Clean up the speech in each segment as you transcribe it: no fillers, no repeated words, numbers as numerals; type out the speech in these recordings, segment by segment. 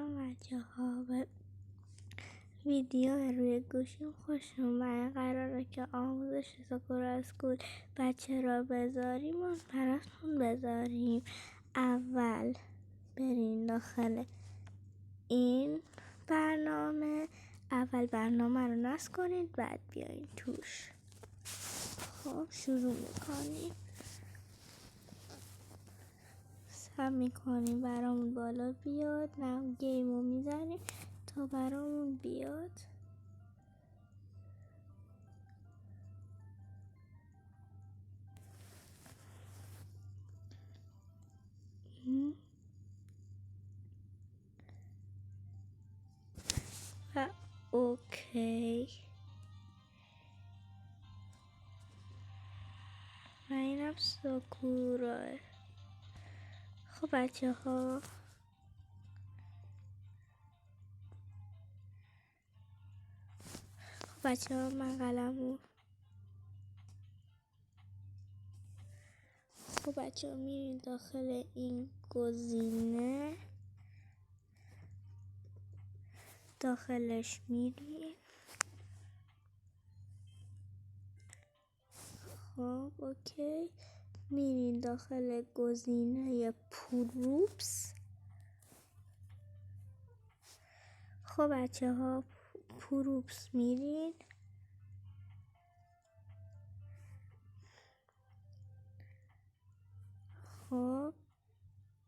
سلام بچه ها، به ویدیو روی گوشیم خوش اومد. قراره که آموزش ساکورا اسکول بچه را بذاریم و براتون بذاریم. اول برین داخل این برنامه، اول برنامه رو نصب کنید، بعد بیاین توش. خب شروع میکنیم، سب میکنیم برامون بالا بیاد، نه گیم رو میزنیم تا برامون بیاد. و اوکی، و اینم ساکورا. خب بچه ها، من قلمو. خب بچه ها میرین داخل این گزینه، داخلش میرین. خب اوکی، میرین داخل گزینه پروپس. خب بچه ها، پروپس میرین. خب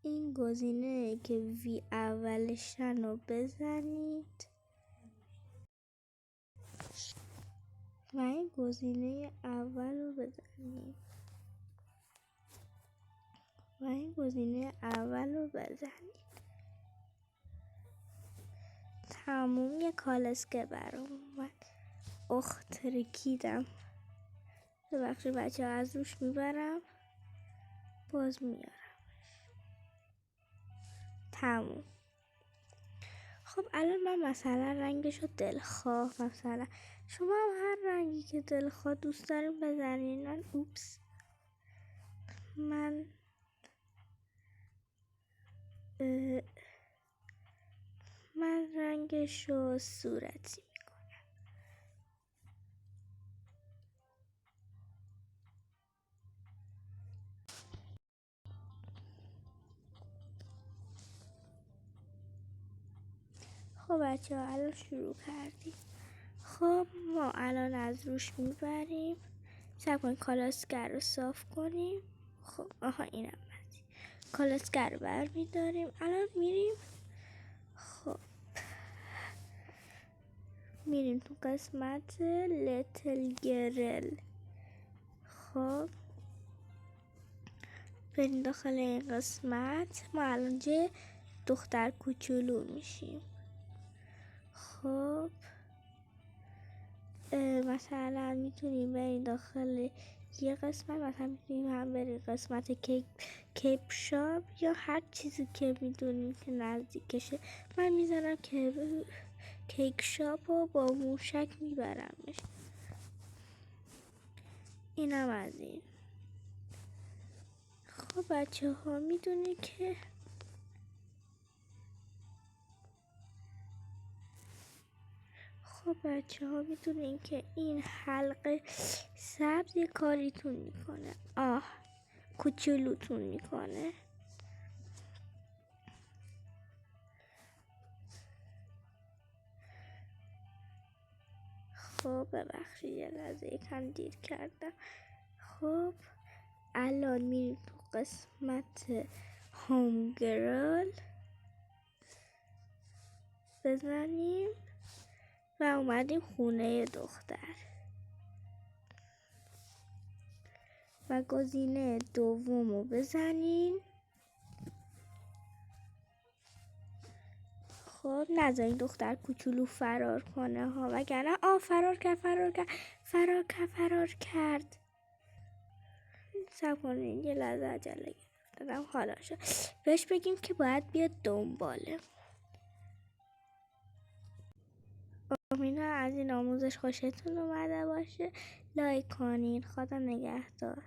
این گزینه که وی اولشن رو بزنید و این گزینه اول رو بزنید تموم. یه کالسکه برام اومد، اخت ترکیدم، ببخشید بچه ها، از روش میبرم باز میارم. تموم. خب الان من مثلا رنگشو دلخواه، مثلا شما هم هر رنگی که دلخواه دوست داریم بزنین. من من رنگشو صورتی میکنم. خب بچه ها الان شروع کردیم. خب ما الان از روش میبریم، سب کنیم کالاسکه رو صاف کنیم. خب اینم بزنیم، کالاسکه رو برمیداریم. الان میریم، خب میریم تو قسمت لیتل گرل. خب بریم داخل این قسمت، ما الان جه دختر کوچولو میشیم. خب مثلا میتونیم بریم داخل یه قسمت، مثلا میتونیم هم بریم قسمت کیپ شاپ یا هر چیزی که میدونیم که نزدیکشه. من میذارم که کیک شاپ رو با موشک میبرمش. اینم از این. خب بچه ها میدونی که این حلقه سبز یه کاریتون میکنه، کوچولوتون میکنه. خب ببخشید یه لحظه یکم دیر کردم. خب الان میریم تو قسمت هوم گرل بزنیم و اومدیم خونه دختر و گزینه دوم رو بزنین. خب نذارین دختر کوچولو فرار کنه ها، وگرنه فرار کرد. صبر کنین یه لحظه، عجله گرفتم حالا شد. بهش بگیم که باید بیاد دنباله. امیدوارم از این آموزش خوشتون اومده باشه. لایک کنین. خدا نگهدار.